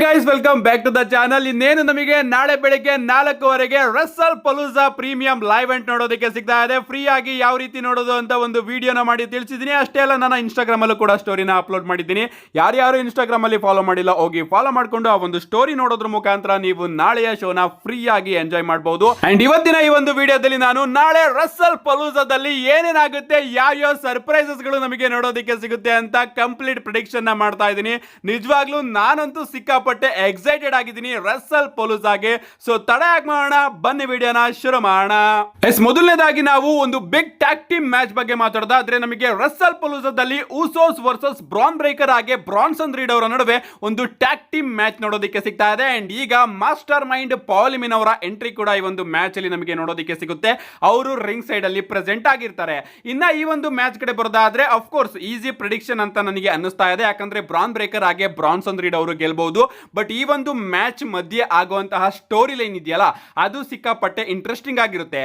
Guys welcome back to the channel. ಇನ್ನೇನು ನಮಗೆ ನಾಳೆ ಬೆಳಿಗ್ಗೆ 4:15ಗೆ Wrestlepalooza premium live event ನೋಡೋದಕ್ಕೆ ಸಿಗ್ತಾ ಇದೆ. ಫ್ರೀ ಆಗಿ ಯಾವ ರೀತಿ ನೋಡೋದು ಅಂತ ಒಂದು ವಿಡಿಯೋನ ಮಾಡಿ ತಿಳಿಸಿದ್ದೀನಿ. ಅಷ್ಟೇ ಅಲ್ಲ, ನಾನು ಇನ್ಸ್ಟಾಗ್ರಾಮ್ ಅಲ್ಲೂ ಕೂಡ ಸ್ಟೋರಿನ ಅಪ್ಲೋಡ್ ಮಾಡಿದ್ದೀನಿ. ಯಾರ್ಯಾರು ಇನ್ಸ್ಟಾಗ್ರಾಮ್ ಅಲ್ಲಿ ಫಾಲೋ ಮಾಡಿಲ್ಲ ಹೋಗಿ ಫಾಲೋ ಮಾಡ್ಕೊಂಡು ಆ ಒಂದು ಸ್ಟೋರಿ ನೋಡೋದ್ರ ಮುಖಾಂತರ ನೀವು ನಾಳೆಯ ಶೋನ ಫ್ರೀ ಆಗಿ ಎಂಜಾಯ್ ಮಾಡಬಹುದು. ಅಂಡ್ ಇವತ್ತಿನ ಈ ಒಂದು ವಿಡಿಯೋದಲ್ಲಿ ನಾನು ನಾಳೆ ರಸಲ್ ಪಲೂಜಾದಲ್ಲಿ ಏನೇನಾಗುತ್ತೆ, ಯಾವ ಸರ್ಪ್ರೈಸಸ್ ಗಳು ನಮಗೆ ನೋಡೋದಕ್ಕೆ ಸಿಗುತ್ತೆ ಅಂತ ಕಂಪ್ಲೀಟ್ ಪ್ರಿಡಿಕ್ಷನ್ ಮಾಡ್ತಾ ಇದ್ದೀನಿ. ನಿಜವಾಗ್ಲೂ ನಾನಂತೂ ಸಿಕ್ಕಾಪಟ್ಟೆ ಎಕ್ಸೈಟೆಡ್ ಆಗಿದ್ದೀನಿ ರಸಲ್ ಪಲೂಜಾಗೆ. ಸೊ ತಡ ಯಾಕೆ ಮಾಡೋಣ, ಬನ್ನಿ ವಿಡಿಯೋನ ಶುರು ಮಾಡೋಣ. ಮೊದಲನೇದಾಗಿ ನಾವು ಒಂದು ಬಿಗ್ ಟ್ಯಾಗ್ ಟೀಮ್ ಮ್ಯಾಚ್ ಬಗ್ಗೆ ಮಾತಾಡೋದಾದ್ರೆ, ನಮಗೆ ರಸಲ್ ಪಲೂಜಾದಲ್ಲಿ ಊಸೋಸ್ ವರ್ಸಸ್ ಬ್ರಾನ್ ಬ್ರೇಕರ್ ಹಾಗೆ ಬ್ರಾನ್ಸನ್ ರೀಡ್ ಅವರ ನಡುವೆ ಒಂದು ಟ್ಯಾಗ್ ಟೀಮ್ ಮ್ಯಾಚ್ ನೋಡೋದಕ್ಕೆ ಸಿಗ್ತಾ ಇದೆ. ಅಂಡ್ ಈಗ ಮಾಸ್ಟರ್ ಮೈಂಡ್ ಪಾಲ್ ಮಿನ್ ಅವರ ಎಂಟ್ರಿ ಕೂಡ ಈ ಒಂದು ಮ್ಯಾಚ್ ಅಲ್ಲಿ ನಮಗೆ ನೋಡೋದಕ್ಕೆ ಸಿಗುತ್ತೆ. ಅವರು ರಿಂಗ್ ಸೈಡ್ ಅಲ್ಲಿ ಪ್ರೆಸೆಂಟ್ ಆಗಿರ್ತಾರೆ. ಇನ್ನ ಈ ಒಂದು ಮ್ಯಾಚ್ ಕಡೆ ಬರೋದಾದ್ರೆ ಆಫ್ ಕೋರ್ಸ್ ಈಸಿ ಪ್ರಿಡಿಕ್ಷನ್ ಅಂತ ನನಗೆ ಅನ್ನಿಸ್ತಾ ಇದೆ, ಯಾಕಂದ್ರೆ ಬ್ರಾನ್ ಬ್ರೇಕರ್ ಹಾಗೆ ಬ್ರಾನ್ಸನ್ ರೀಡ್ ಅವರು ಗೆಲ್ಬಹುದು. ಬಟ್ ಈ ಒಂದು ಮ್ಯಾಚ್ ಮಧ್ಯೆ ಆಗುವಂತಹ ಸ್ಟೋರಿ ಲೈನ್ ಇದೆಯಲ್ಲ, ಅದು ಸಿಕ್ಕಾಪಟ್ಟೆ ಇಂಟ್ರೆಸ್ಟಿಂಗ್ ಆಗಿರುತ್ತೆ.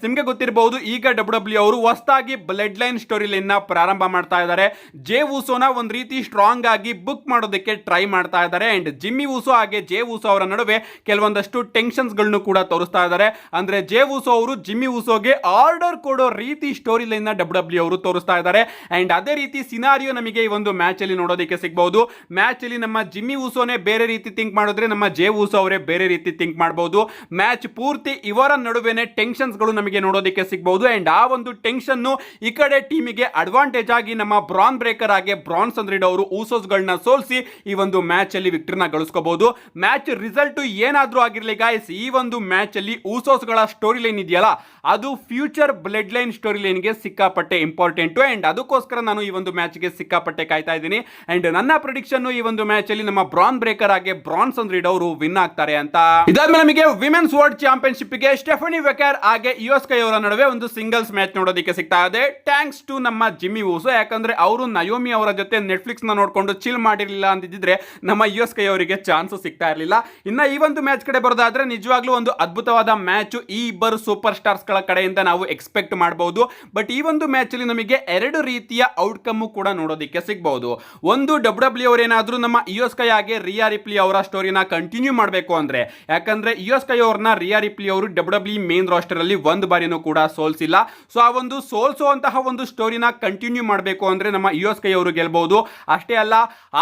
ನಿಮಗೆ ಗೊತ್ತಿರಬಹುದು, ಈಗ ಡಬ್ಲ್ಯೂ ಅವರು ಹೊಸದಾಗಿ ಬ್ಲಡ್ ಲೈನ್ ಸ್ಟೋರಿ ಲೈನ್ ನ ಪ್ರಾರಂಭ ಮಾಡ್ತಾ ಇದ್ದಾರೆ. ಜೇ ಊಸೋನ ಒಂದ್ ರೀತಿ ಸ್ಟ್ರಾಂಗ್ ಆಗಿ ಬುಕ್ ಮಾಡೋದಕ್ಕೆ ಟ್ರೈ ಮಾಡ್ತಾ ಇದ್ದಾರೆ. ಅಂಡ್ ಜಿಮ್ಮಿ ಊಸೋ ಹಾಗೆ ಜೇ ಊಸೋ ಅವರ ನಡುವೆ ಕೆಲವೊಂದಷ್ಟು ಟೆನ್ಷನ್ಸ್ ಗಳನ್ನು ಕೂಡ ತೋರಿಸ್ತಾ ಇದ್ದಾರೆ. ಅಂದ್ರೆ ಜೇ ಊಸೋ ಅವರು ಜಿಮ್ಮಿ ಊಸೋಗೆ ಆರ್ಡರ್ ಕೊಡೋ ರೀತಿ ಸ್ಟೋರಿ ಲೈನ್ ನ ಡಬ್ಲ್ಯೂ ಅವರು ತೋರಿಸ್ತಾ ಇದ್ದಾರೆ. ಅಂಡ್ ಅದೇ ರೀತಿ ಸಿನಾರಿಯೋ ನಮಗೆ ಈ ಒಂದು ಮ್ಯಾಚ್ ಅಲ್ಲಿ ನೋಡೋದಕ್ಕೆ ಸಿಗಬಹುದು. ಮ್ಯಾಚ್ ಅಲ್ಲಿ ನಮ್ಮ ಜಿಮ್ಮಿ ಊಸೋನೆ ಬೇರೆ ರೀತಿ ಥಿಂಕ್ ಮಾಡಿದ್ರೆ, ನಮ್ಮ ಜೇ ಊಸೋ ಅವರೇ ಬೇರೆ ರೀತಿ ಥಿಂಕ್ ಮಾಡಬಹುದು. ಮ್ಯಾಚ್ ಪೂರ್ತಿ ಇವರ ನಡುವೆನೆ ಟೆನ್ಷನ್ಸ್ ಗಳು ನಮಗೆ ನೋಡೋದಕ್ಕೆ ಸಿಗಬಹುದು. ಅಂಡ್ ಆ ಒಂದು ಟೆನ್ಷನ್ ಈ ಕಡೆ ಟೀಮಿಗೆ ಅಡ್ವಾಂಟೇಜ್ ಆಗಿ ನಮ್ಮ ಬ್ರಾನ್ ಬ್ರೇಕರ್ ಹಾಗೆ ಬ್ರಾನ್ಸನ್ ರೀಡ್ ಅವರು ಊಸೋಸ್ ಗಳನ್ನ ಸೋಲಿಸಿ ಈ ಒಂದು ಮ್ಯಾಚ್ ಅಲ್ಲಿ ವಿಕ್ಟರಿನ ಗಳಿಸ್ಕೋಬಹುದು. ಮ್ಯಾಚ್ ರಿಸಲ್ಟ್ ಏನಾದ್ರೂ ಆಗಿರಲಿ ಗಾಯ್ಸ್, ಈ ಒಂದು ಮ್ಯಾಚ್ ಅಲ್ಲಿ ಊಸೋಸ್ ಗಳ ಸ್ಟೋರಿ ಲೈನ್ ಇದೆಯಲ್ಲ, ಅದು future blood line story line ಗೆ ಸಿಕ್ಕಾಪಟ್ಟೆ ಇಂಪಾರ್ಟೆಂಟ್. ಅಂಡ್ ಅದಕ್ಕೋಸ್ಕರ ನಾನು ಈ ಒಂದು ಮ್ಯಾಚ್ ಗೆ ಸಿಕ್ಕಾಪಟ್ಟೆ ಕಾಯ್ತಾ ಇದ್ದೀನಿ. ಅಂಡ್ ನನ್ನ ಪ್ರಿಡಿಕ್ಷನ್ ಈ ಒಂದು ಮ್ಯಾಚ್ ಅಲ್ಲಿ ನಮ್ಮ ಬ್ರಾನ್ ಬ್ರೇಕರ್ ಹಾಗೆ ಬ್ರಾನ್ಸನ್ ರೀಡ್ ಅವರು ವಿನ್ ಆಗ್ತಾರೆ ಅಂತ. ಇದಾದ್ಮೇಲೆ ನಮಗೆ ವಿಮೆನ್ಸ್ ವರ್ಲ್ಡ್ ಚಾಂಪಿಯನ್ಶಿಪ್ ಗೆ ಸ್ಟೆಫನಿ ವೆಕರ್ ಹಾಗೆ ಯುಎಸ್ಕೆ ಅವರ ನಡುವೆ ಒಂದು ಸಿಂಗಲ್ಸ್ ಮ್ಯಾಚ್ ನೋಡೋದಕ್ಕೆ ಸಿಗ್ತಾ ಇದೆ. ಥ್ಯಾಂಕ್ಸ್ ಟು ನಮ್ಮ ಜಿಮ್ಮಿ ಊಸೋ, ಯಾಕಂದ್ರೆ ಅವರು ನಯೋಮಿ ಅವರ ಜೊತೆ ನೆಟ್ಫ್ಲಿಕ್ಸ್ ನ ನೋಡ್ಕೊಂಡು ಚಿಲ್ ಮಾಡಿರಲಿಲ್ಲ ಅಂತಿದ್ರೆ ನಮ್ಮ ಯುಎಸ್ಕೆ ಅವರಿಗೆ ಚಾನ್ಸ್ ಸಿಗ್ತಾ ಇರಲಿಲ್ಲ. ಇನ್ನ ಈ ಒಂದು ಮ್ಯಾಚ್ ಕಡೆ ಬರೋದಾದ್ರೆ ನಿಜವಾಗ್ಲೂ ಒಂದು ಅದ್ಭುತವಾದ ಮ್ಯಾಚ್ ಈ ಇಬ್ಬರು ಸೂಪರ್ ಸ್ಟಾರ್ಸ್ ಗಳ ಕಡೆಯಿಂದ ನಾವು ಎಕ್ಸ್ಪೆಕ್ಟ್ ಮಾಡಬಹುದು. ಬಟ್ ಈ ಒಂದು ಮ್ಯಾಚ್ ಅಲ್ಲಿ ನಮಗೆ ಎರಡು ರೀತಿಯ ಔಟ್ಕಮ್ ಕೂಡ ನೋಡೋದಕ್ಕೆ ಸಿಗಬಹುದು. ಒಂದು ಡಬ್ಲ್ಯೂ ಅವರು ಏನಾದ್ರೂ ನಮ್ಮ ಯುಎಸ್ಕೆ ಹಾಗೆ ರಿಯಾ ರಿಪ್ಲಿ ಅವರ ಸ್ಟೋರಿನ ಕಂಟಿನ್ಯೂ ಮಾಡಬೇಕು ಅಂದ್ರೆ, ಯಾಕಂದ್ರೆ ಯುಎಸ್ಕೆ ಅವರನ್ನ ರಿಯಾ ರಿಪ್ಲಿ ಅವರು ಡಬ್ಲ್ಯೂ ಮೇನ್ ರಾಸ್ಟರ್ ಅಲ್ಲಿ ಒಂದು ಬಾರಿನೂ ಕೂಡ ಸೋಲ್ಸಿಲ್ಲ. ಸೊ ಆ ಒಂದು ಸೋಲ್ಸುವಂತಹ ಒಂದು ಸ್ಟೋರಿನ ಕಂಟಿನ್ಯೂ ಮಾಡಬೇಕು ಅಂದ್ರೆ ನಮ್ಮ ಯುಎಸ್ಕೆ ಅವರು ಗೆಲ್ಬಹುದು. ಅಷ್ಟೇ ಅಲ್ಲ,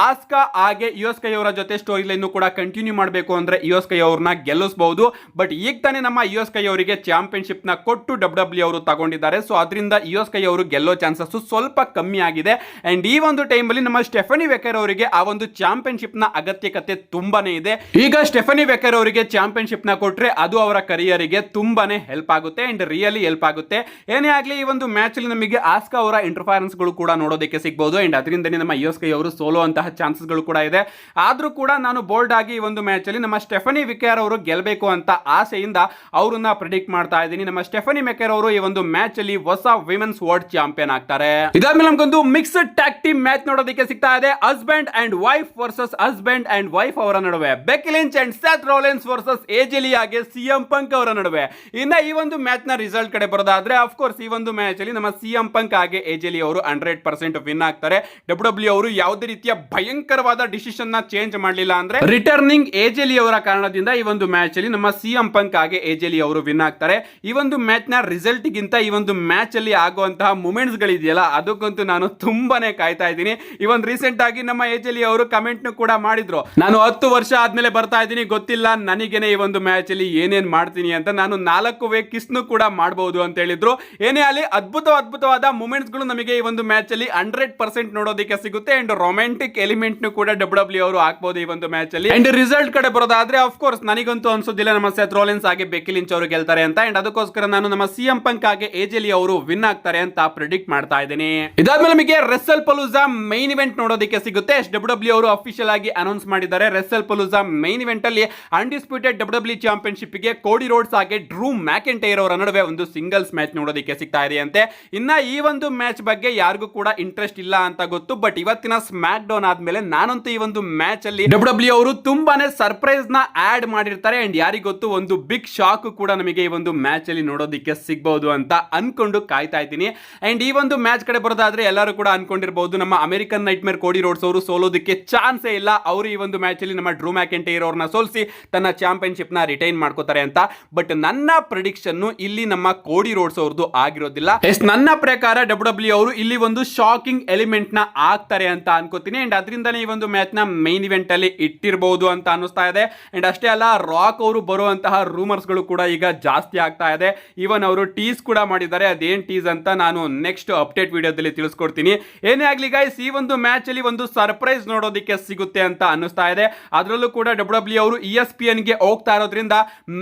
ಆಸ್ಕಾ ಹಾಗೆ ಯುಎಸ್ಕೆ ಅವರ ಜೊತೆ ಸ್ಟೋರಿ ಲೈನ್ ಕೂಡ ಕಂಟಿನ್ಯೂ ಮಾಡಬೇಕು ಅಂದ್ರೆ ಯುಎಸ್ಕೆ ಅವ್ರನ್ನ ಗೆಲ್ಲಿಸಬಹುದು. ಬಟ್ ಈಗ ತಾನೇ ನಮ್ಮ ಯುಎಸ್ಕೆ ಅವರಿಗೆ ಚಾಂಪಿಯನ್ಶಿಪ್ ನ ಕೊಟ್ಟು ಡಬ್ಲ್ಯೂ ಅವರು ತಗೊಂಡಿದ್ದಾರೆ. ಸೊ ಅದರಿಂದ ಯುಎಸ್ಕೆ ಅವರು ಗೆಲ್ಲೋ ಚಾನ್ಸಸ್ ಸ್ವಲ್ಪ ಕಮ್ಮಿ ಆಗಿದೆ. ಅಂಡ್ ಈ ಒಂದು ಟೈಮ್ ಅಲ್ಲಿ ನಮ್ಮ ಸ್ಟೆಫನಿ ವೆಕರ್ ಅವರಿಗೆ ಆ ಒಂದು ಚಾಂಪಿಯನ್ಶಿಪ್ ನ ಅಗತ್ಯಕತೆ ತುಂಬಾನೇ ಇದೆ. ಈಗ ಸ್ಟೆಫನಿ ವೆಕರ್ ಅವರಿಗೆ ಚಾಂಪಿಯನ್ಶಿಪ್ ನ ಕೊಟ್ರೆ ಅದು ಅವರ ಕರಿಯರ್ ಗೆ ತುಂಬಾನೇ ಹೆಲ್ಪ್ ಆಗುತ್ತೆ. ಅಂಡ್ ರಿಯಲಿ ಹೆಲ್ಪ್ ಆಗುತ್ತೆ. ಏನೇ ಆಗ್ಲಿ, ಈ ಒಂದು ಮ್ಯಾಚ್ ಅಲ್ಲಿ ನಮಗೆ ಆಸ್ಕಾ ಅವರ ಇಂಟರ್ಫರೆನ್ಸ್ ಗಳು ಕೂಡ ನೋಡೋದಕ್ಕೆ ಸಿಗಬಹುದು. ಅಂಡ್ ಅದರಿಂದನೇ ನಮ್ಮ ಯುಎಸ್ಕೆ ಅವರು ಸೋಲೋ ಅಂತಹ ಚಾನ್ಸಸ್ ಗಳು ಕೂಡ ಇದೆ. ಆದ್ರೂ ಕೂಡ ನಾನು ಬೋಲ್ಡ್ ಆಗಿ ಈ ಒಂದು ಮ್ಯಾಚ್ ಅಲ್ಲಿ ನಮ್ಮ ಸ್ಟೆಫನಿ ವೆಕರ್ ಅವರು ಗೆಲ್ಲಬೇಕು ಅಂತ ಆಸೆಯಿಂದ ಅವರನ್ನ ಪ್ರಿಡಿಕ್ಟ್ ಮಾಡ್ತಾ ಇದ್ದೀನಿ. ನಮ್ಮ ಸ್ಟೆಫನಿ ವೆಕರ್ ಅವರು ಈ ಒಂದು ಮ್ಯಾಚ್ ಅಲ್ಲಿ ಹೊಸ ವಿಮೆನ್ಸ್ ವರ್ಲ್ಡ್ ಚಾಂಪಿಯನ್ ಆಗ್ತಾರೆ. ಇದಾದ್ಮೇಲೆ ನಮಗೊಂದು ಮಿಕ್ಸ್ಡ್ ಟ್ಯಾಗ್ ಟೀಮ್ ಮ್ಯಾಚ್ ನೋಡೋದಕ್ಕೆ ಸಿಗ್ತಾ ಇದೆ. Husband and wife versus husband and wife ಅವರ ನಡುವೆ. Becky Lynch and Seth Rollins versus AJ Lee ಹಾಗೆ ಸಿಎಂ ಪಂಕ್ ಅವರ ನಡುವೆ. ಇನ್ನ ಈ ಒಂದು ಮ್ಯಾಚ್ ನ ರಿಸಲ್ಟ್ ಕಡೆ ಬರೋದಾದ್ರೆ ಆಫ್ ಕೋರ್ಸ್ ಈ ಒಂದು ಮ್ಯಾಚ್ ಅಲ್ಲಿ ನಮ್ಮ ಸಿಎಂ ಪಂಕ್ ಹಾಗೆ ಎಜೆ ಲಿ ಅವರು 100% ವಿನ್ ಆಗ್ತಾರೆ. ಡಬ್ಲ್ಯೂ ಅವರು ಯಾವುದೇ ರೀತಿಯ ಭಯಂಕರವಾದ ಡಿಸಿಷನ್ ನ ಚೇಂಜ್ ಮಾಡಲಿಲ್ಲ. ಅಂದ್ರೆ ರಿಟರ್ನಿಂಗ್ ಎಜೆ ಲಿ ಅವರ ಕಾರಣದಿಂದ ಈ ಒಂದು ಮ್ಯಾಚ್ ಅಲ್ಲಿ ನಮ್ಮ ಸಿಎಂ ಪಂಕ್ ಹಾಗೆ ಎಜೆ ಲಿ ಅವರು ವಿನ್ ಆಗ್ತಾರೆ. ಈ ಒಂದು ಮ್ಯಾಚ್ ನ ರಿಸಲ್ಟ್ ಗಿಂತ ಈ ಒಂದು ಮ್ಯಾಚ್ ಅಲ್ಲಿ ಆಗುವಂತಹ ಮೂಮೆಂಟ್ಸ್ ಗಳಿದೆಯಲ್ಲ, ಅದಕ್ಕಂತೂ ನಾನು ತುಂಬಾನೇ ಕಾಯ್ತಾ ಇದ್ದೀನಿ. ಇವನ್ ರೀಸೆಂಟ್ ಆಗಿ ನಮ್ಮ ಎಜೆ ಲಿ ಅವರು ಕಮೆಂಟ್ ಕೂಡ ಮಾಡಿದ್ರು, ನಾನು 10 ವರ್ಷ ಆದ್ಮೇಲೆ ಬರ್ತಾ ಇದ್ದೀನಿ, ಗೊತ್ತಿಲ್ಲ ನನಗೇನೆ ಈ ಒಂದು ಮ್ಯಾಚ್ ಅಲ್ಲಿ ಏನೇನ್ ಮಾಡ್ತೀನಿ ಅಂತ. ನಾನು 4 ವೇ ಕಿಸ್ನು ಕೂಡ ಮಾಡಬಹುದು ಅಂತ ಹೇಳಿದ್ರು. ಏನೇ ಅಲ್ಲಿ ಅದ್ಭುತವಾದ ಮೂಮೆಂಟ್ಸ್ ಗಳು ನಮಗೆ ಈ ಒಂದು ಮ್ಯಾಚ್ ಅಲ್ಲಿ 100% ನೋಡೋದಕ್ಕೆ ಸಿಗುತ್ತೆ. ಅಂಡ್ ರೊಮ್ಯಾಂಟಿಕ್ ಎಲಿಮೆಂಟ್ ಕೂಡ ಡಬ್ಲ್ಯೂ ಅವರು ಹಾಕಬಹುದು ಈ ಒಂದು ಮ್ಯಾಚ್ ಅಲ್ಲಿ. ಅಂಡ್ ರಿಸಲ್ಟ್ ಕಡೆ ಬರೋದಾದ್ರೆ ಆಫ್ ಕೋರ್ಸ್ ನನಗಂತೂ ಅನ್ಸೋದಿಲ್ಲ ನಮ್ಮ ಸೆತ್ ರೋಲೆನ್ಸ್ ಹಾಗೆ ಬೆಕ್ಕಿ ಲಿಂಚ್ ಅವರು ಗೆಲ್ತಾರೆ ಅಂತ. ಅಂಡ್ ಅದಕ್ಕೋಸ್ಕರ ನಾನು ನಮ್ಮ ಸಿಎಂ ಪಂಕ್ ಹಾಗೆ ಎಜೆ ಲಿ ಅವರು ವಿನ್ ಆಗ್ತಾರೆ ಅಂತ ಪ್ರಿಡಿಕ್ಟ್ ಮಾಡ್ತಾ ಇದ್ದೀನಿ. ಇದಾದ್ಮೇಲೆ ನಮಗೆ ರೆಸಲ್ ಪಲೂಜಾ ಮೈನ್ ಇವೆಂಟ್ ನೋಡೋದಕ್ಕೆ ಸಿಗುತ್ತೆ. ಡಬ್ಲ್ಯೂ ಅವರು ಅಫಿಷಿಯಲ್ ಆಗಿ ಅನೌನ್ಸ್ ಮಾಡಿದ್ದಾರೆ. ರೆಸಲ್ ಪಲೂಜಾ ಮೈನ್ ಇವೆಂಟ್ ಅಲ್ಲಿ ಅನ್ಡಿಸ್ಪ್ಯೂಟೆಡ್ ಡಬ್ಲ್ಯೂ ಚಾಂಪಿಯನ್ಶಿಪ್ ಗೆ ಕೋಡಿ ರೋಡ್ಸ್ ಹಾಗೆ ಡ್ರೂ ಮ್ಯಾಕೆಂಟೈರ್ ಅವರ ನಡುವೆ ಒಂದು ಸಿಂಗಲ್ಸ್ ಮ್ಯಾಚ್ ನೋಡೋದಕ್ಕೆ ಸಿಗ್ತಾ ಇದೆ ಅಂತೆ. ಇನ್ನ ಈ ಒಂದು ಮ್ಯಾಚ್ ಬಗ್ಗೆ ಯಾರಿಗೂ ಕೂಡ ಇಂಟ್ರೆಸ್ಟ್ ಇಲ್ಲ ಅಂತ ಗೊತ್ತು. ಬಟ್ ಇವತ್ತಿನ ಸ್ಮ್ಯಾಕ್ ಡೌನ್ ಆದ್ಮೇಲೆ ನಾನಂತೂ ಈ ಒಂದು ಮ್ಯಾಚ್ ಅಲ್ಲಿ ಡಬ್ಲ್ಯೂ ಅವರು ತುಂಬಾನೇ ಸರ್ಪ್ರೈಸ್ ನ ಆಡ್ ಮಾಡಿರ್ತಾರೆ. ಅಂಡ್ ಯಾರಿಗ್ ಗೊತ್ತು, ಒಂದು ಬಿಗ್ ಶಾಕ್ ಕೂಡ ನಮಗೆ ಈ ಒಂದು ಮ್ಯಾಚ್ ಅಲ್ಲಿ ನೋಡೋದಕ್ಕೆ ಸಿಗಬಹುದು ಅಂತ ಅನ್ಕೊಂಡು ಕಾಯ್ತಾ ಇದ್ದೀನಿ. ಅಂಡ್ ಈ ಒಂದು ಮ್ಯಾಚ್ ಕಡೆ ಬರೋದಾದ್ರೆ ಎಲ್ಲರೂ ಕೂಡ ಅನ್ಕೊಂಡಿರಬಹುದು, ನಮ್ಮ ಅಮೆರಿಕನ್ ನೈಟ್ ಮೇರ್ ಕೋಡಿ ರೋಡ್ಸ್ ಅವರು ಸೋಲೋದಕ್ಕೆ ಚಾನ್ಸೇ ಇಲ್ಲ, ಅವರು ಈ ಒಂದು ಮ್ಯಾಚ್ ಅಲ್ಲಿ ನಮ್ಮ ಡ್ರೂ ಮ್ಯಾಕೆಂಟೈರ್ ಅವ್ರನ್ನ ಸೋಲಿಸಿ ತನ್ನ ಚಾಂಪಿಯನ್ಶಿಪ್ ನ ರಿಟೈನ್ ಮಾಡ್ಕೋತಾರೆ ಅಂತ. ಬಟ್ ನನ್ನ ಪ್ರಿಡಿಕ್ಷನ್ ಇಲ್ಲಿ ನಮ್ಮ ಕೋಡಿ ರೋಡ್ಸ್ ಅವ್ರದ್ದು ಆಗಿರೋದಿಲ್ಲ. ನನ್ನ ಪ್ರಕಾರ ಡಬ್ಲ್ಯೂ ಅವರು ಇಲ್ಲಿ ಒಂದು ಶಾಕಿಂಗ್ ಎಲಿಮೆಂಟ್ ನ ಆಗ್ತಾರೆ ಅಂತ ಅನ್ಕೋತೀನಿ. ಅಂಡ್ ಅದರಿಂದನೇ ಈ ಒಂದು ಮ್ಯಾಚ್ ನ ಮೈನ್ ಇವೆಂಟ್ ಅಲ್ಲಿ ಇಟ್ಟಿರಬಹುದು ಅಂತ ಅನಿಸ್ತಾ ಇದೆ. ಅಂಡ್ ಅಷ್ಟೇ ಅಲ್ಲ, ರಾಕ್ ಅವರು ಬರುವಂತಹ ರೂಮರ್ಸ್ ಗಳು ಕೂಡ ಈಗ ಜಾಸ್ತಿ ಆಗ್ತಾ ಇದೆ. ಈವನ್ ಅವರು ಟೀಸ್ ಕೂಡ ಮಾಡಿದ್ದಾರೆ. ಅದೇನ್ ಟೀಸ್ ಅಂತ ನಾನು ನೆಕ್ಸ್ಟ್ ಅಪ್ಡೇಟ್ ವಿಡಿಯೋದಲ್ಲಿ ತಿಳಿಸ್ಕೊಡ್ತೀನಿ. ಏನೇ ಆಗ್ಲಿ ಗೈಸ್, ಈ ಒಂದು ಮ್ಯಾಚ್ ಅಲ್ಲಿ ಒಂದು ಸರ್ಪ್ರೈಸ್ ನೋಡೋದಕ್ಕೆ ಸಿಗುತ್ತೆ ಅಂತ ಅನಿಸ್ತಾ ಇದೆ. ಅದರಲ್ಲೂ ಕೂಡ ಡಬ್ಲ್ಯೂ ಅವರು ESPN ಗೆ ಹೋಗ್ತಾ ಇರೋದ್ರಿಂದ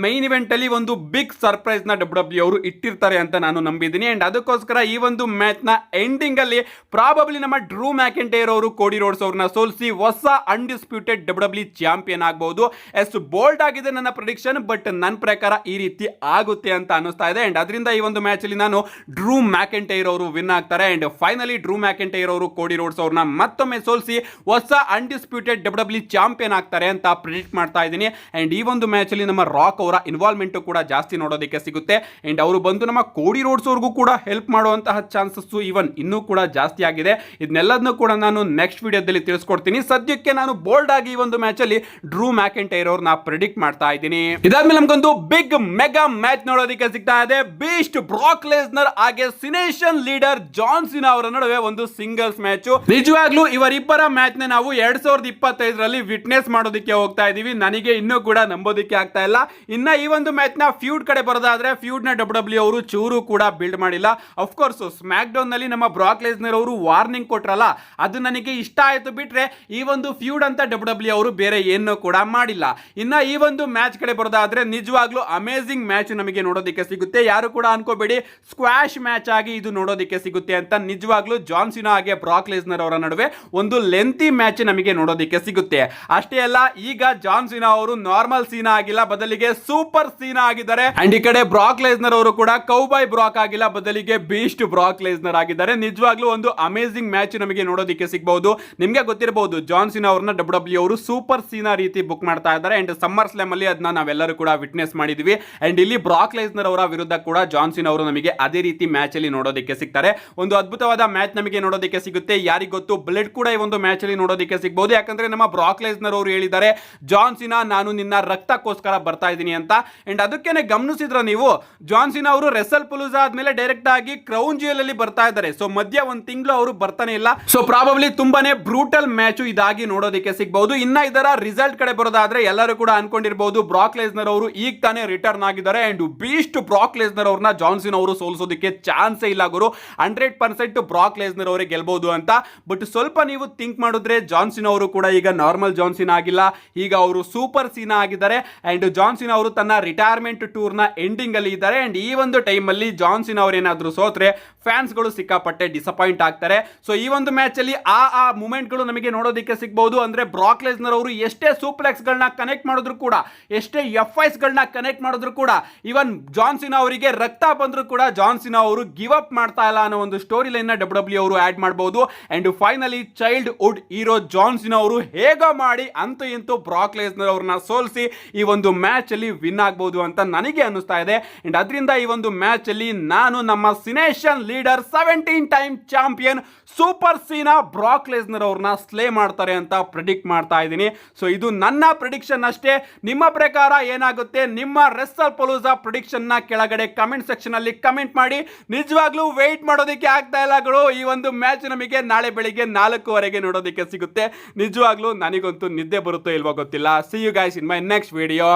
ಮೈನ್ ಇವೆಂಟ್ ಅಲ್ಲಿ ಒಂದು ಬಿಗ್ ಸರ್ಪ್ರೈಸ್ ನ ಡಬ್ಲ್ಯೂ ಅವರು ಇಟ್ಟಿರ್ತಾರೆ ಅಂತ ನಾನು ನಂಬಿದ್ದೀನಿ. ಅಂಡ್ ಅದಕ್ಕೋಸ್ಕರ ಈ ಒಂದು ಮ್ಯಾಚ್ ನ ಎಂಡಿಂಗ್ ಅಲ್ಲಿ ಪ್ರಾಬಬ್ಲಿ ನಮ್ಮ ಡ್ರೂ ಮ್ಯಾಕೆಂಟೈರ್ ಅವರು ಕೋಡಿ ರೋಡ್ಸ್ ಅವ್ರನ್ನ ಸೋಲಿಸಿ ಹೊಸ ಅನ್ಡಿಸ್ಪ್ಯೂಟೆಡ್ ಡಬ್ಲ್ಯೂ ಚಾಂಪಿಯನ್ ಆಗಬಹುದು. ಎಷ್ಟು ಬೋಲ್ಡ್ ಆಗಿದೆ ನನ್ನ ಪ್ರೆಡಿಕ್ಷನ್, ಬಟ್ ನನ್ನ ಪ್ರಕಾರ ಈ ರೀತಿ ಆಗುತ್ತೆ ಅಂತ ಅನಿಸ್ತಾ ಇದೆ. ಅಂಡ್ ಅದರಿಂದ ಈ ಒಂದು ಮ್ಯಾಚ್ ಅಲ್ಲಿ ನಾನು ಡ್ರೂ ಮ್ಯಾಕೆಂಟೈರ್ ಅವರು ವಿನ್ ಆಗ್ತಾರೆ. ಅಂಡ್ ಫೈನಲಿ ಡ್ರೂ ಮ್ಯಾಕೆಂಟೈರ್ ಅವರು ಕೋಡಿ ರೋಡ್ಸ್ ಅವ್ರನ್ನ ಮತ್ತೊಮ್ಮೆ ಸೋಲಿಸಿ ಹೊಸ ಅನ್ಡಿಸ್ಪ್ಯೂಟೆಡ್ ಡಬ್ಲ್ಯೂ ಚಾಂಪಿಯನ್ ಆಗ್ತಾರೆ ಅಂತ ಪ್ರಿಡಿಕ್ಟ್ ಮಾಡ್ತಾ ಇದ್ದೀನಿ. ಅಂಡ್ ಈ ಒಂದು ಮ್ಯಾಚ್ ಅಲ್ಲಿ ನಮ್ಮ ರಾಕ್ ಅವರ ಇನ್ವಾಲ್ವ್ಮೆಂಟ್ ಕೂಡ ಜಾಸ್ತಿ ನೋಡೋದಕ್ಕೆ ಸಿಗುತ್ತೆ. ಅಂಡ್ ಅವರು ಬಂದು ನಮ್ಮ ಕೋಡಿ ರೋಡ್ಸ್ ಅವ್ರಿಗೂ ಕೂಡ ಹೆಲ್ಪ್ ಮಾಡುವಂತಹ ಚಾನ್ಸಸ್ ಈವನ್ ಇನ್ನೂ ಕೂಡ ಜಾಸ್ತಿ ಆಗಿದೆ. ಇದನ್ನೆಲ್ಲದನ್ನು ಕೂಡ ನಾನು ನೆಕ್ಸ್ಟ್ ವಿಡಿಯೋದಲ್ಲಿ ತಿಳಿಸ್ಕೊಡ್ತೀನಿ. ಸದ್ಯಕ್ಕೆ ನಾನು ಬೋಲ್ಡ್ ಆಗಿ ಈ ಒಂದು ಮ್ಯಾಚ್ ಅಲ್ಲಿ ಡ್ರೂ ಮ್ಯಾಕೆಂಟೈರ್ ಅವ್ರನ್ನ ಪ್ರಿಡಿಕ್ಟ್ ಮಾಡ್ತಾ ಇದ್ದೀನಿ. ಇದಾದ್ಮೇಲೆ ನಮಗೊಂದು ಬಿಗ್ ಮೆಗಾ ಮ್ಯಾಚ್ ನೋಡೋದಕ್ಕೆ ಸಿಗ್ತಾ ಇದೆ. ಬೀಸ್ಟ್ ಬ್ರಾಕ್ ಲೆಸ್ನರ್ ಹಾಗೆ ಸಿನೇಷನ್ ಲೀಡರ್ ಜಾನ್ ಸಿನಾ ಅವರ ನಡುವೆ ಒಂದು ಸಿಂಗಲ್ಸ್ ಮ್ಯಾಚ್. ನಿಜವಾಗ್ಲೂ ಇವರಿಬ್ಬರ ಮ್ಯಾಚ್ ನ ನಾವು 2025ರಲ್ಲಿ ವಿಟ್ನೆಸ್ ಮಾಡೋದಕ್ಕೆ ಹೋಗ್ತಾ ಇದೀವಿ. ನನಗೆ ಇನ್ನೂ ಕೂಡ ನಂಬೋದಕ್ಕೆ ಆಗ್ತಾ ಇಲ್ಲ. ಇನ್ನ ಈ ಒಂದು ಮ್ಯಾಚ್ ನ ಫ್ಯೂಡ್ ಕಡೆ ಬರೋದಾದ್ರೆ ಫ್ಯೂಡ್ ನ ಡಬ್ಲ್ಯೂ ಅವರು ಚೂರು ಕೂಡ ಬಿಲ್ಡ್ ಮಾಡಿಲ್ಲ. ಅಫ್ಕೋರ್ಸ್ ಸ್ಮ್ಯಾಕ್ ಡೌನ್ ನಲ್ಲಿ ನಮ್ಮ ಬ್ರಾಕ್ ಲೆಸ್ನರ್ ಅವರು ವಾರ್ನಿಂಗ್ ಕೊಟ್ರಲ್ಲ, ಅದು ನನಗೆ ಇಷ್ಟ ಆಯ್ತು. ಬಿಟ್ರೆ ಈ ಒಂದು ಫ್ಯೂಡ್ ಅಂತ ಡಬ್ಲ್ಯೂ ಅವರು ಬೇರೆ ಏನು ಕೂಡ ಮಾಡಿಲ್ಲ. ಇನ್ನ ಈ ಒಂದು ಮ್ಯಾಚ್ ಕಡೆ ಬರೋದಾದ್ರೆ ನಿಜವಾಗ್ಲೂ ಅಮೇಜಿಂಗ್ ಮ್ಯಾಚ್ ನಮಗೆ ನೋಡೋದಕ್ಕೆ ಸಿಗುತ್ತೆ. ಯಾರು ಕೂಡ ಅನ್ಕೋಬೇಡಿ ಸ್ಕ್ವಾಶ್ ಮ್ಯಾಚ್ ಆಗಿ ಇದು ನೋಡೋದಕ್ಕೆ ಸಿಗುತ್ತೆ ಅಂತ. ನಿಜವಾಗ್ಲೂ ಜಾನ್ ಸಿನಾ ಹಾಗೆ ಬ್ರಾಕ್ ಲೆಸ್ನರ್ ಅವರ ನಡುವೆ ಒಂದು ಲೆಂತಿ ಮ್ಯಾಚ್ ನಮಗೆ ನೋಡೋದಕ್ಕೆ ಸಿಗುತ್ತೆ. ಅಷ್ಟೇ ಅಲ್ಲ, ಈಗ ಜಾನ್ ಸಿನಾ ಅವರು ನಾರ್ಮಲ್ ಸೀನಾ ಆಗಿಲ್ಲ, ಬದಲಿಗೆ ಸೂಪರ್ ಸೀನಾ ಆಗಿದ್ದಾರೆ. ಅಂಡ್ ಈ ಕಡೆ ಬ್ರಾಕ್ ಲೆಸ್ನರ್ ಅವರು ಕೂಡ ಕೌಬಾಯ್ ಬ್ರಾಕ್ ಆಗಿಲ್ಲ, ಬದಲಿಗೆ ಬೀಸ್ಟ್ ಬ್ರಾಕ್ ಲೆಸ್ನರ್ ಆಗಿದ್ದಾರೆ. ನಿಜವಾಗ್ಲೂ ಒಂದು ಅಮೇಜಿಂಗ್ ಮ್ಯಾಚ್ ನಮಗೆ ನೋಡೋದಕ್ಕೆ ಸಿಗಬಹುದು. ನಿಮ್ಗೆ ಗೊತ್ತಿರಬಹುದು ಜಾನ್ ಸಿನಾ ಅವರನ್ನ ಡಬ್ಲ್ಯೂ ಅವರು ಸೂಪರ್ ಸೀನಾ ರೀತಿ ಬುಕ್ ಮಾಡ್ತಾ ಇದ್ದಾರೆ. ಅಂಡ್ ಸಮ್ಮರ್ ಸ್ಲಾಮ್ ಅಲ್ಲಿ ಅದನ್ನ ನಾವೆಲ್ಲರೂ ಕೂಡ ವಿಟ್ನೆಸ್ ಮಾಡಿದ್ವಿ. ಅಂಡ್ ಇಲ್ಲಿ ಬ್ರಾಕ್ ಲೆಸ್ನರ್ ಅವರ ವಿರುದ್ಧ ಕೂಡ ಜಾನ್ ಸಿನಾ ಅವರು ನಮಗೆ ಅದೇ ರೀತಿ ಮ್ಯಾಚ್ ಅಲ್ಲಿ ನೋಡೋದಕ್ಕೆ ಸಿಗ್ತಾರೆ. ಒಂದು ಅದ್ಭುತವಾದ ಮ್ಯಾಚ್ ನಮಗೆ ನೋಡೋದಕ್ಕೆ ಸಿಗುತ್ತೆ. ಯಾರಿಗ ಗೊತ್ತು ಬ್ಲಡ್ ಕೂಡ ಈ ಒಂದು ಮ್ಯಾಚ್ ಅಲ್ಲಿ ನೋಡೋದಕ್ಕೆ ಸಿಗಬಹುದು. ಯಾಕಂದ್ರೆ ನಮ್ಮ ಬ್ರಾಕ್ ಲೆಸ್ನರ್ ಅವರು ಹೇಳಿದ್ದಾರೆ, ಜಾನ್ ಸಿನಾ ನಾನು ನಿನ್ನ ರಕ್ತಕ್ಕೋಸ್ಕರ ಬರ್ತಾ ಇದ್ದೀನಿ ಅಂತ. ಅಂಡ್ ಅದಕ್ಕೇನೆ ಗಮನಿಸಿದ್ರ ನೀವು, ಜಾನ್ ಸಿನಾ ಅವರು ರೆಸಲ್ ಪಲೂಜಾ ಆದ್ಮೇಲೆ ಡೈರೆಕ್ಟ್ ಆಗಿ ಕ್ರೌನ್ ಜ್ಯುವೆಲ್ ಅಲ್ಲಿ ಬರ್ತಾ ಇದ್ದಾರೆ. ಸೊ ಮಧ್ಯ ಒಂದು ತಿಂಗಳು ಅವರು ಬರ್ತಾನೆ ಇಲ್ಲ. ಸೊ ಪ್ರಾಬಬ್ಲಿ ತುಂಬಾನೇ ಬ್ರೂಟಲ್ ಮ್ಯಾಚ್ ಇದಾಗಿ ನೋಡೋದಕ್ಕೆ ಸಿಗಬಹುದು. ಇನ್ನ ಇದರ ರಿಸಲ್ಟ್ ಕಡೆ ಬರೋದಾದ್ರೆ ಎಲ್ಲರೂ ಕೂಡ ಅನ್ಕೊಂಡಿರಬಹುದು ಬ್ರಾಕ್ ಲೆಸ್ನರ್ ಅವರು ಈಗ ತಾನೇ ರಿಟರ್ನ್ ಆಗಿದ್ದಾರೆ. ಅಂಡ್ ಬೀಸ್ಟ್ ಬ್ರಾಕ್ ಲೆಸ್ನರ್ ಅವ್ರನ್ನ ಜಾನ್ ಸಿನಾ ಅವರು ಸೋಲಿಸೋದಕ್ಕೆ ಚಾನ್ಸೇ ಇಲ್ಲ ಗುರು. 100% ಬ್ರಾಕ್ ಲೆಸ್ನರ್ ಅವರೇ ಗೆಲ್ಬಹುದು ಅಂತ. ಬಟ್ ಸ್ವಲ್ಪ ನೀವು ಥಿಂಕ್ ಮಾಡಿದ್ರೆ ಜಾನ್ ಸಿನಾ ಅವರು ಕೂಡ ಈಗ ನಾರ್ಮಲ್ ಜಾನ್ ಸಿನಾ ಆಗಿಲ್ಲ, ಈಗ ಅವರು ಸೂಪರ್ ಸೀನಾ ಆಗಿದ್ದಾರೆ. ಅಂಡ್ ಜಾನ್ ಸಿನಾ ಅವರು ತನ್ನ ರಿಟೈರ್ಮೆಂಟ್ ಟೂರ್ ನ ಎಂಡಿಂಗ್ ಅಲ್ಲಿ ಇದ್ದಾರೆ. ಅಂಡ್ ಈ ಒಂದು ಟೈಮ್ ಅಲ್ಲಿ ಜಾನ್ ಸಿನಾ ಅವರು ಏನಾದ್ರು ಸೋತ್ರೆ ಫ್ಯಾನ್ಸ್ ಗಳು ಸಿಕ್ಕಾಪಟ್ಟೆ ಡಿಸಪಾಯಿಂಟ್ ಆಗ್ತಾರೆ. ಸೊ ಈ ಒಂದು ಮ್ಯಾಚ್ ಅಲ್ಲಿ ಆ ಮೂಮೆಂಟ್ ಗಳು ನಮಗೆ ನೋಡೋದಕ್ಕೆ ಸಿಗಬಹುದು. ಅಂದ್ರೆ ಬ್ರಾಕ್ ಲೆಸ್ನರ್ ಅವರು ಎಷ್ಟೇ ಸೂಪ್ಲೆಕ್ಸ್ ಗಳನ್ನ ಕನೆಕ್ಟ್ ಮಾಡಿದ್ರು ಕೂಡ, ಎಷ್ಟೇ FIs ಗಳನ್ನ ಕನೆಕ್ಟ್ ಮಾಡಿದ್ರು ಕೂಡ, ಇವನ್ ಜಾನ್ ಸಿನಾ ಅವರಿಗೆ ರಕ್ತ ಬಂದ್ರು ಕೂಡ ಜಾನ್ ಸಿನಾ ಅವರು ಗಿವ್ ಅಪ್ ಮಾಡ್ತಾ ಇಲ್ಲ ಅನ್ನೋ ಒಂದು ಸ್ಟೋರಿ ಲೈನ್ ನ ಡಬ್ಲ್ಯೂ ಅವರು ಆಡ್ ಮಾಡಬಹುದು. And finally childhood hero John Cena ಅವರು ಹೇಗೋ ಮಾಡಿ ಅಂತೂ ಇಂತೂ ಬ್ರಾಕ್ ಲೆಸ್ನರ್ ಅವ್ರನ್ನ ಸೋಲಿಸಿ ಈ ಒಂದು ಮ್ಯಾಚ್ ಅಲ್ಲಿ ವಿನ್ ಆಗಬಹುದು ಅಂತ ನನಗೆ ಅನಿಸ್ತಾ ಇದೆ. ಅಂಡ್ ಅದರಿಂದ ಈ ಒಂದು ಮ್ಯಾಚ್ ಅಲ್ಲಿ ನಾನು ನಮ್ಮ ಸಿನೇಷನ್ ಲೀಡರ್ 17 ಟೈಮ್ ಚಾಂಪಿಯನ್ ಸೂಪರ್ ಸೀನಾ ಬ್ರಾಕ್ ಲೆಸ್ನರ್ ಅವ್ರನ್ನ ಸ್ಲೇ ಮಾಡ್ತಾರೆ ಅಂತ ಪ್ರಿಡಿಕ್ಟ್ ಮಾಡ್ತಾ ಇದ್ದೀನಿ. ಸೊ ಇದು ನನ್ನ ಪ್ರಿಡಿಕ್ಷನ್ ಅಷ್ಟೇ. ನಿಮ್ಮ ಪ್ರಕಾರ ಏನಾಗುತ್ತೆ? ನಿಮ್ಮ ರೆಸಲ್ ಪಲೂಜಾ ಪ್ರಿಡಿಕ್ಷನ್ ನ ಕೆಳಗಡೆ ಕಮೆಂಟ್ ಸೆಕ್ಷನ್ ಅಲ್ಲಿ ಕಮೆಂಟ್ ಮಾಡಿ. ನಿಜವಾಗ್ಲೂ ವೇಟ್ ಮಾಡೋದಕ್ಕೆ ಆಗ್ತಾ ಇಲ್ಲ ಗುರು. ಈ ಒಂದು ಮ್ಯಾಚ್ ನಮಗೆ ನಾಳೆ ಬೆಳಿಗ್ಗೆ 4:00 ನೋಡೋದಕ್ಕೆ ಸಿಗುತ್ತೆ. ನಿಜವಾಗ್ಲೂ ನನಗಂತೂ ನಿದ್ದೆ ಬರುತ್ತೋ ಇಲ್ವೋ ಗೊತ್ತಿಲ್ಲ. See you guys in my next video.